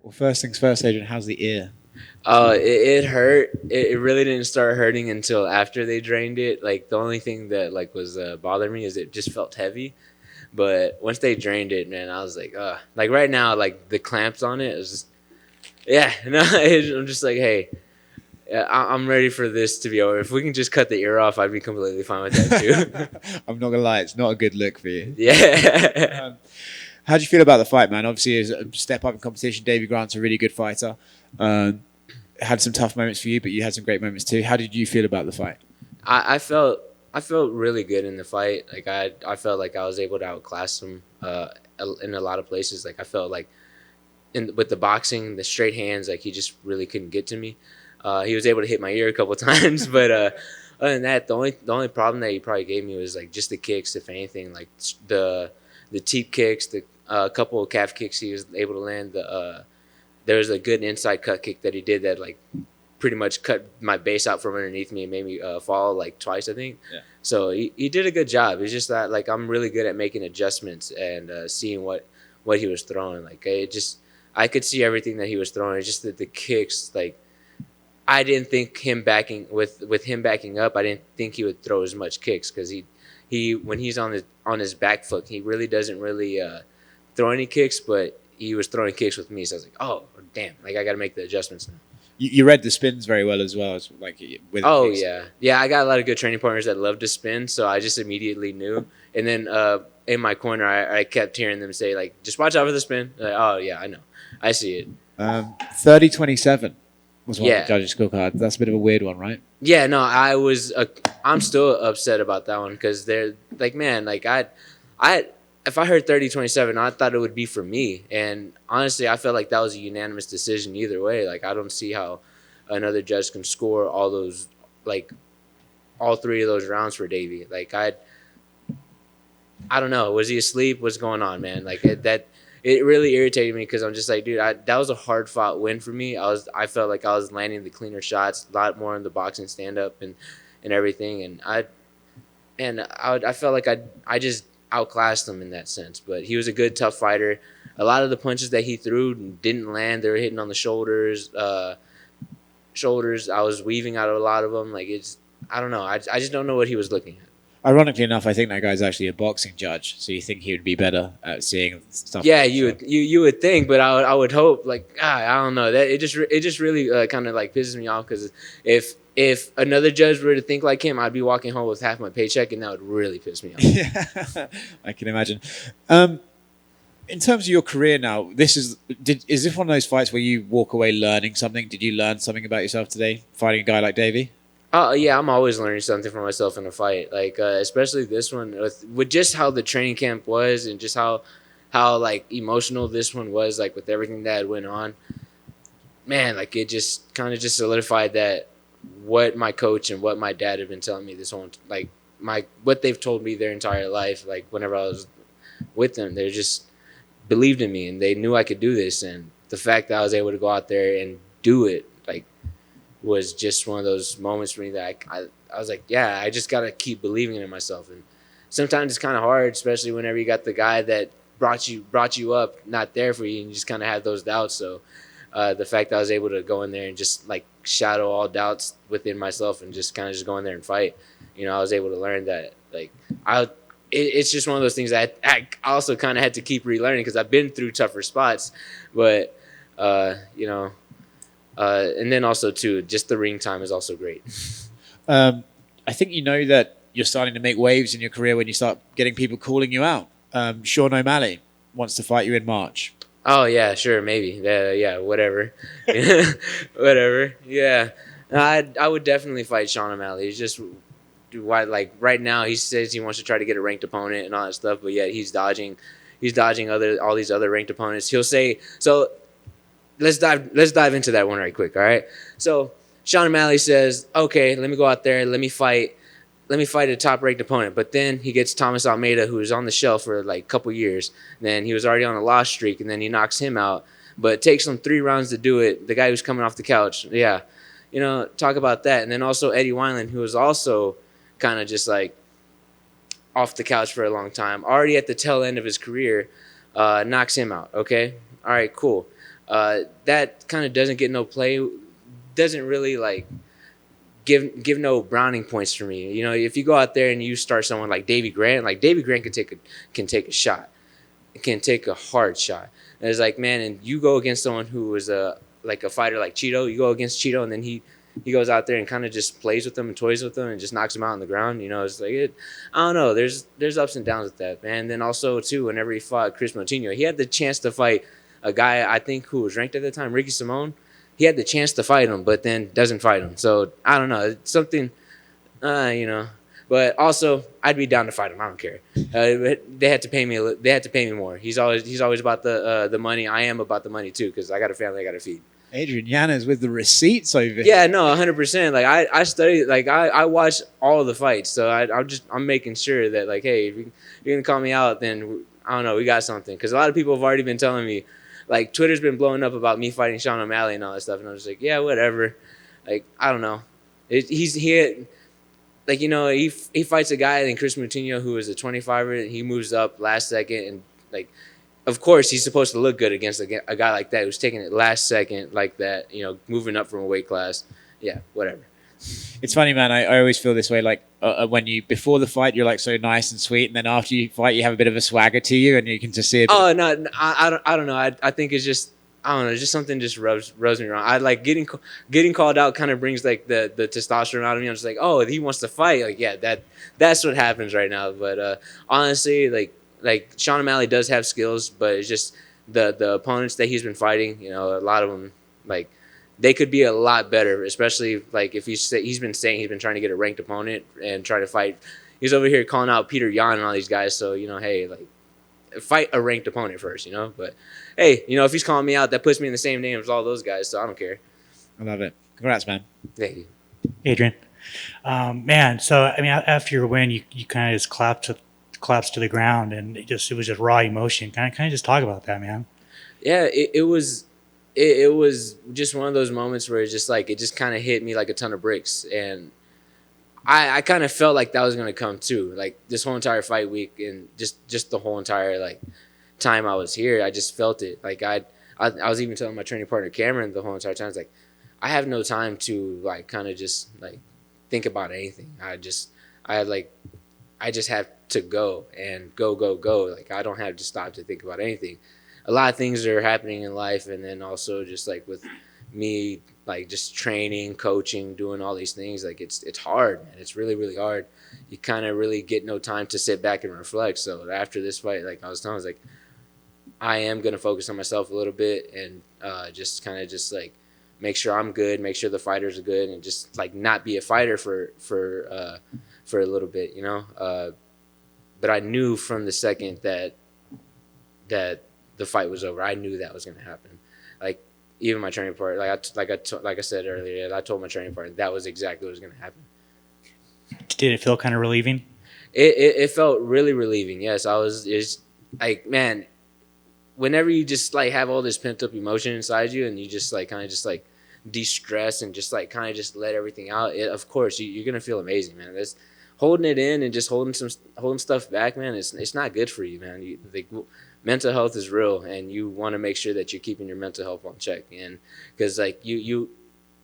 Well, first things first, Adrian, how's the ear? It hurt. It really didn't start hurting until after they drained it. Like the only thing that like was bothering me is it just felt heavy. But once they drained it, man, I was like, like right now, like the clamps on it is just, yeah. No, I'm just like, hey, I'm ready for this to be over. If we can just cut the ear off, I'd be completely fine with that too. I'm not gonna lie, it's not a good look for you. Yeah. How do you feel about the fight, man? Obviously, it's a step up in competition. Davey Grant's a really good fighter. Um, had some tough moments for you, but you had some great moments too. How did you feel about the fight? I felt really good in the fight. Like I felt like I was able to outclass him in a lot of places. Like I felt like with the boxing, the straight hands, like he just really couldn't get to me. He was able to hit my ear a couple times, but other than that, the only problem that he probably gave me was like just the kicks, if anything, like the teep kicks, the couple of calf kicks he was able to land. There was a good inside cut kick that he did that like pretty much cut my base out from underneath me and made me fall like twice, I think. Yeah. So he did a good job. It's just that like I'm really good at making adjustments and seeing what he was throwing. Like it just I could see everything that he was throwing. It's just that the kicks, like I didn't think him backing with him backing up, I didn't think he would throw as much kicks because he when he's on his back foot, he really doesn't really throw any kicks, but he was throwing kicks with me. So I was like, oh damn, like I got to make the adjustments now. You read the spins very well as well. As like with Oh yeah. I got a lot of good training partners that love to spin, so I just immediately knew. And then in my corner, I kept hearing them say like, "Just watch out for the spin." Like, oh yeah, I know, I see it. 30-27 was one of the Yeah, judges' scorecards. That's a bit of a weird one, right? yeah. No, I'm still upset about that one because they're like, man, like I, if I heard 30-27, I thought it would be for me. And honestly, I felt like that was a unanimous decision either way. Like I don't see how another judge can score all those like all three of those rounds for Davey. Like I don't know. Was he asleep? What's going on, man? Like it really irritated me because I'm just like, dude, that was a hard fought win for me. I felt like I was landing the cleaner shots, a lot more in the boxing stand up and everything, and I felt like I just outclassed him in that sense. But he was a good, tough fighter. A lot of the punches that he threw didn't land. They were hitting on the shoulders. Shoulders. I was weaving out of a lot of them. Like I don't know. I just don't know what he was looking at. Ironically enough, I think that guy's actually a boxing judge, so you think he would be better at seeing stuff. Yeah, you would think, but I would hope. Like I don't know that it just really kind of like pisses me off because if another judge were to think like him, I'd be walking home with half my paycheck, and that would really piss me off. Yeah, I can imagine. In terms of your career now, is this one of those fights where you walk away learning something? Did you learn something about yourself today fighting a guy like Davey? Yeah, I'm always learning something for myself in a fight. Like especially this one with just how the training camp was and just how like emotional this one was, like with everything that went on. Man, like it just kind of just solidified that what my coach and what my dad have been telling me this whole like my what they've told me their entire life. Like whenever I was with them, they just believed in me and they knew I could do this. And the fact that I was able to go out there and do it, like was just one of those moments for me that I was like, yeah, I just got to keep believing in myself. And sometimes it's kind of hard, especially whenever you got the guy that brought you up not there for you and you just kind of have those doubts. So the fact that I was able to go in there and just like shadow all doubts within myself and just kind of just go in there and fight, I was able to learn that like it's just one of those things that I also kind of had to keep relearning because I've been through tougher spots, but and then also too, just the ring time is also great. I think you know that you're starting to make waves in your career when you start getting people calling you out. Sean O'Malley wants to fight you in March. Oh yeah, sure, maybe. Yeah, whatever, whatever. Yeah, I would definitely fight Sean O'Malley. He's just why like right now he says he wants to try to get a ranked opponent and all that stuff, but yet he's dodging all these other ranked opponents. He'll say so. Let's dive into that one right quick. All right. So Sean O'Malley says, okay, let me go out there, let me fight a top ranked opponent. But then he gets Thomas Almeida, who was on the shelf for like a couple years. Then he was already on a loss streak, and then he knocks him out. But it takes him 3 rounds to do it. The guy who's coming off the couch. Yeah. Talk about that. And then also Eddie Wineland, who was also kind of just like off the couch for a long time, already at the tail end of his career, knocks him out. Okay. All right, cool. that kind of doesn't get no play, doesn't really like give no browning points for me. You know, if you go out there and you start someone like Davey Grant, can take a shot, can take a hard shot. And it's like, man, and you go against someone who is a fighter like Cheeto, you go against Cheeto, and then he goes out there and kind of just plays with them and toys with them and just knocks them out on the ground. You know, it's like I don't know. There's ups and downs with that, man. And then also too, whenever he fought Chris Moutinho, he had the chance to fight a guy I think who was ranked at the time, Ricky Simone. He had the chance to fight him, but then doesn't fight him. So I don't know. It's something, you know. But also, I'd be down to fight him. I don't care. They had to pay me. They had to pay me more. He's always about the money. I am about the money too, because I got a family I got to feed. Adrian Yanez with the receipts over here. Yeah, no, 100%. Like I study, like I watch all of the fights, so I'm making sure that like, hey, if you're gonna call me out, then I don't know, we got something. Because a lot of people have already been telling me, like Twitter's been blowing up about me fighting Sean O'Malley and all that stuff, and I'm just like, yeah, whatever. Like I don't know, like, you know, he fights a guy named Chris Moutinho who is a 25er, and he moves up last second, and like, of course he's supposed to look good against a guy like that who's taking it last second like that, you know, moving up from a weight class. Yeah, whatever. It's funny, man. I always feel this way. Like when you before the fight, you're like so nice and sweet, and then after you fight, you have a bit of a swagger to you, and you can just see it. Oh no, I don't know. I think it's just, I don't know. It's just something just rubs me wrong. I like getting called out. Kind of brings like the testosterone out of me. I'm just like, oh, he wants to fight. Like, yeah, that's what happens right now. But honestly, like Sean O'Malley does have skills, but it's just the opponents that he's been fighting. You know, a lot of them, like, they could be a lot better, especially like if he's been saying he's been trying to get a ranked opponent and try to fight. He's over here calling out Peter Yan and all these guys. So, you know, hey, like, fight a ranked opponent first, you know. But hey, you know, if he's calling me out, that puts me in the same name as all those guys. So I don't care. I love it. Congrats, man. Thank you, Adrian. Man, so I mean, after your win, you kind of just collapsed to the ground, and it was just raw emotion. Kind of just talk about that, man. Yeah, it was just one of those moments where it just kind of hit me like a ton of bricks, and I kind of felt like that was gonna come too. Like this whole entire fight week and just the whole entire like time I was here, I just felt it. Like I was even telling my training partner Cameron the whole entire time, I was like, I have no time to like kind of just like think about anything. I just have to go and go. Like I don't have to stop to think about anything. A lot of things are happening in life, and then also just like with me, like just training, coaching, doing all these things, like it's hard, man. It's really, really hard. You kind of really get no time to sit back and reflect. So after this fight, like I was like, I am going to focus on myself a little bit and just kind of just like make sure I'm good, make sure the fighters are good, and just like not be a fighter for a little bit, you know. But I knew from the second that the fight was over, I knew that was going to happen. Like even my training partner, like I said earlier, I told my training partner that was exactly what was going to happen. Did it feel kind of relieving? It felt really relieving. Yes, it's like, man, whenever you just like have all this pent up emotion inside you, and you just like kind of just like de-stress and just like kind of just let everything out, of course you're gonna feel amazing, man. That's holding it in and just holding stuff back, man. It's not good for you, man. Mental health is real, and you want to make sure that you're keeping your mental health on check. And because like you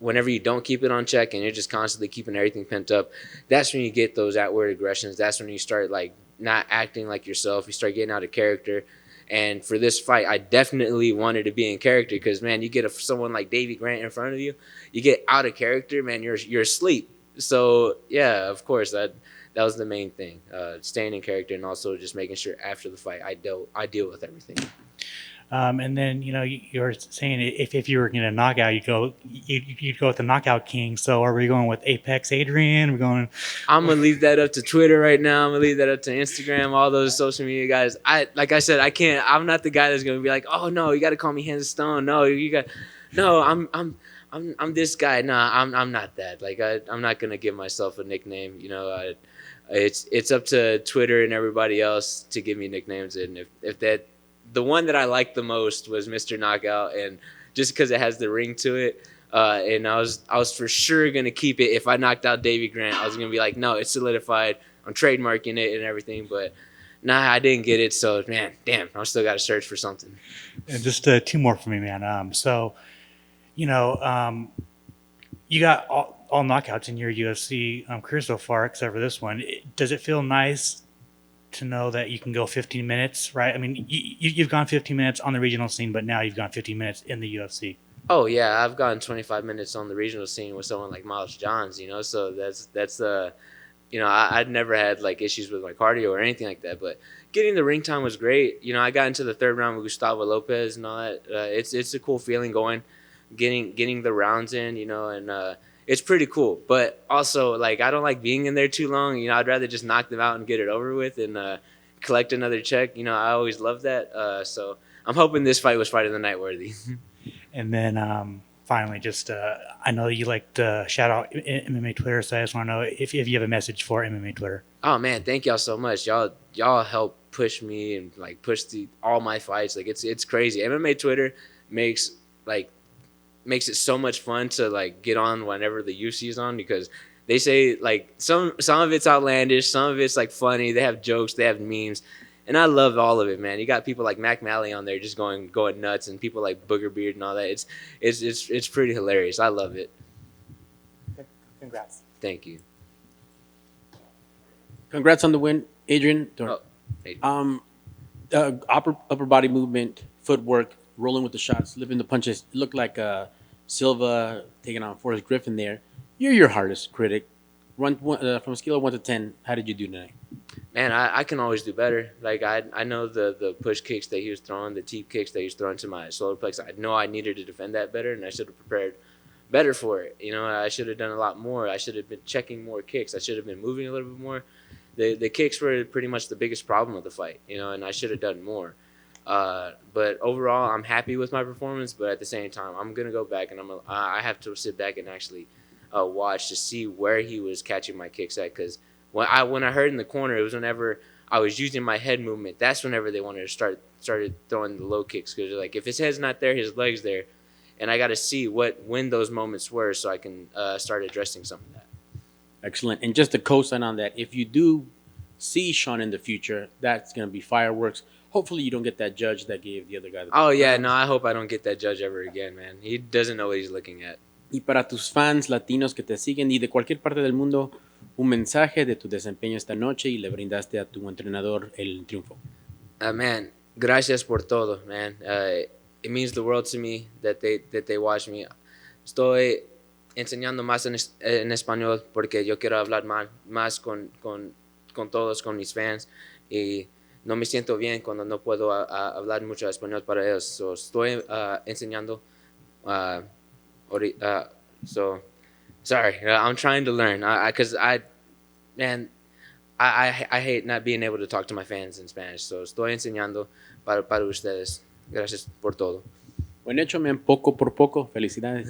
whenever you don't keep it on check and you're just constantly keeping everything pent up, that's when you get those outward aggressions. That's when you start like not acting like yourself. You start getting out of character. And for this fight, I definitely wanted to be in character, because, man, you get someone like Davey Grant in front of you, you get out of character, man, you're asleep. So yeah, of course that was the main thing, staying in character, and also just making sure after the fight I deal with everything. And then, you know, you were saying if you were going to knockout, you'd go with the knockout king. So are we going with Apex Adrian? We're going. I'm gonna leave that up to Twitter right now. I'm gonna leave that up to Instagram, all those social media guys. Like I said, I can't. I'm not the guy that's gonna be like, oh no, you got to call me Hands of Stone. No, I'm this guy. Nah, I'm not that. Like I'm not gonna give myself a nickname. You know, it's up to Twitter and everybody else to give me nicknames. And if that. The one that I liked the most was Mr. Knockout, and just because it has the ring to it, and I was for sure gonna keep it. If I knocked out Davey Grant, I was gonna be like, no, it's solidified. I'm trademarking it and everything. But Nah, I didn't get it. So, man, damn, I still got to search for something. And just two more for me, man. So, you know, you got all knockouts in your UFC career so far, except for this one. Does it feel nice to know that you can go 15 minutes, right? I mean, you've gone 15 minutes on the regional scene, but now you've gone 15 minutes in the UFC. Oh yeah, I've gotten 25 minutes on the regional scene with someone like Miles Johns, you know. So that's you know, I'd never had like issues with my cardio or anything like that. But getting the ring time was great. You know, I got into the third round with Gustavo Lopez and all that. It's a cool feeling getting the rounds in, you know, and it's pretty cool. But also, like, I don't like being in there too long. You know, I'd rather just knock them out and get it over with and collect another check. You know, I always love that. So I'm hoping this fight was Fight of the Night worthy. And then finally, just I know you like to shout out MMA Twitter, so I just want to know if you have a message for MMA Twitter. Oh man, thank y'all so much. Y'all help push me and like push all my fights. Like it's crazy. MMA Twitter makes it so much fun to like get on whenever the UFC is on, because they say like some of it's outlandish, some of it's like funny. They have jokes, they have memes, and I love all of it, man. You got people like Mac Malley on there just going nuts, and people like Booger Beard and all that. It's pretty hilarious. I love it. Congrats. Thank you. Congrats on the win, Adrian. Oh, hey. Upper body movement, footwork, rolling with the shots, living the punches. It looked like Silva taking on Forrest Griffin there. You're your hardest critic. From a scale of 1 to 10, how did you do tonight? Man, I can always do better. Like I know the push kicks that he was throwing, the teep kicks that he was throwing to my solar plex. I know I needed to defend that better, and I should have prepared better for it. You know, I should have done a lot more. I should have been checking more kicks. I should have been moving a little bit more. The kicks were pretty much the biggest problem of the fight, you know, and I should have done more. But overall, I'm happy with my performance. But at the same time, I'm gonna go back and I have to sit back and actually watch to see where he was catching my kicks at. Because when I heard in the corner, it was whenever I was using my head movement. That's whenever they wanted to started throwing the low kicks. Because like if his head's not there, his leg's there, and I got to see when those moments were so I can start addressing some of that. Excellent. And just to co-sign on that, if you do see Sean in the future, that's going to be fireworks. Hopefully you don't get that judge that gave the other guy the Oh, yeah. No, I hope I don't get that judge ever again, man. He doesn't know what he's looking at. Y para tus fans latinos que te siguen y de cualquier parte del mundo, un mensaje de tu desempeño esta noche y le brindaste a tu entrenador el triunfo. Man, gracias por todo, man. It means the world to me that they watch me. Estoy enseñando más en español porque yo quiero hablar más con todos, con mis fans, y no me siento bien cuando no puedo hablar mucho español para ellos. So, estoy enseñando. So, sorry, I'm trying to learn. Because I hate not being able to talk to my fans in Spanish. So, estoy enseñando para ustedes. Gracias por todo. Buen hecho, man. Poco por poco. Felicidades.